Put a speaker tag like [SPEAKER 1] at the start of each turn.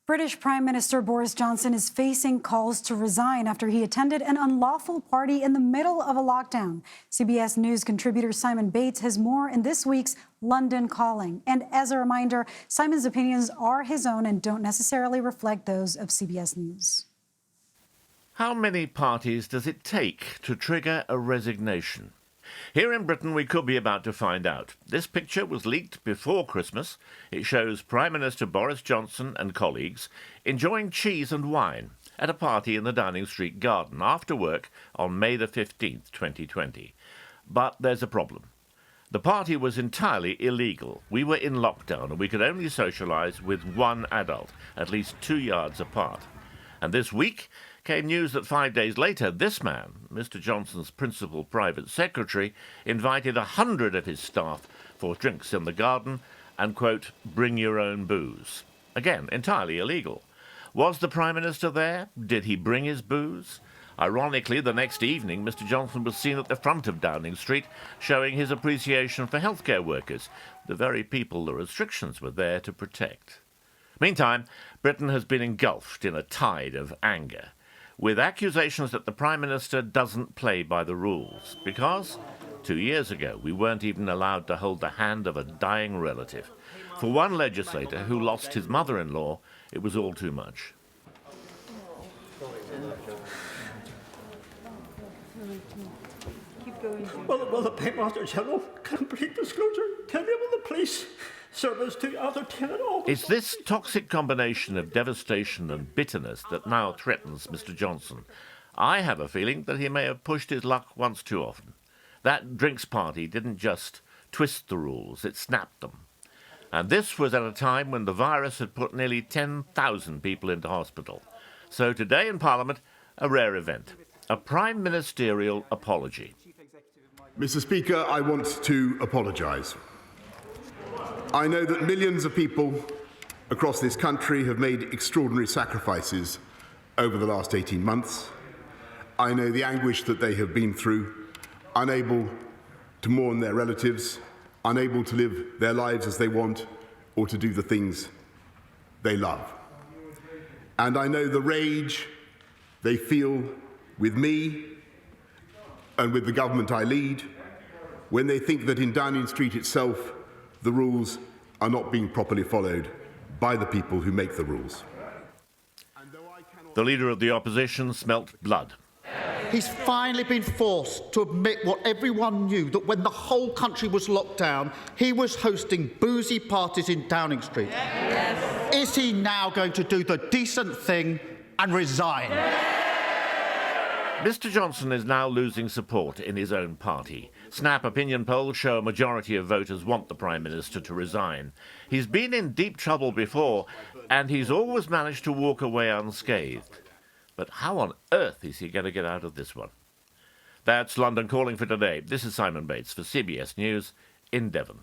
[SPEAKER 1] British Prime Minister Boris Johnson is facing calls to resign after he attended an unlawful party in the middle of a lockdown. CBS News contributor Simon Bates has more in this week's London Calling. And as a reminder, Simon's opinions are his own and don't necessarily reflect those of CBS News.
[SPEAKER 2] How many parties does it take to trigger a resignation? Here in Britain, we could be about to find out. This picture was leaked before Christmas. It shows Prime Minister Boris Johnson and colleagues enjoying cheese and wine at a party in the Downing Street garden after work on May the 15th, 2020. But there's a problem. The party was entirely illegal. We were in lockdown and we could only socialise with one adult, at least 2 yards apart. And this week came news that 5 days later, this man, Mr. Johnson's principal private secretary, invited 100 of his staff for drinks in the garden and, quote, bring your own booze. Again, entirely illegal. Was the Prime Minister there? Did he bring his booze? Ironically, the next evening, Mr. Johnson was seen at the front of Downing Street showing his appreciation for healthcare workers, the very people the restrictions were there to protect. Meantime, Britain has been engulfed in a tide of anger, with accusations that the Prime Minister doesn't play by the rules, because 2 years ago we weren't even allowed to hold the hand of a dying relative. For one legislator who lost his mother-in-law, it was all too much.
[SPEAKER 3] Will the Paymaster General complete disclosure? Tell me will the police service to other tenant officers?
[SPEAKER 2] It's this toxic combination of devastation and bitterness that now threatens Mr. Johnson. I have a feeling that he may have pushed his luck once too often. That drinks party didn't just twist the rules, it snapped them. And this was at a time when the virus had put nearly 10,000 people into hospital. So today in Parliament, a rare event. A prime ministerial apology.
[SPEAKER 4] Mr. Speaker, I want to apologise. I know that millions of people across this country have made extraordinary sacrifices over the last 18 months. I know the anguish that they have been through, unable to mourn their relatives, unable to live their lives as they want or to do the things they love. And I know the rage they feel with me and with the government I lead when they think that in Downing Street itself the rules are not being properly followed by the people who make the rules.
[SPEAKER 2] The leader of the opposition smelt blood.
[SPEAKER 5] He's finally been forced to admit what everyone knew, that when the whole country was locked down, he was hosting boozy parties in Downing Street. Yes. Is he now going to do the decent thing and resign?
[SPEAKER 2] Mr. Johnson is now losing support in his own party. Snap opinion polls show a majority of voters want the Prime Minister to resign. He's been in deep trouble before, and he's always managed to walk away unscathed. But how on earth is he going to get out of this one? That's London Calling for today. This is Simon Bates for CBS News in Devon.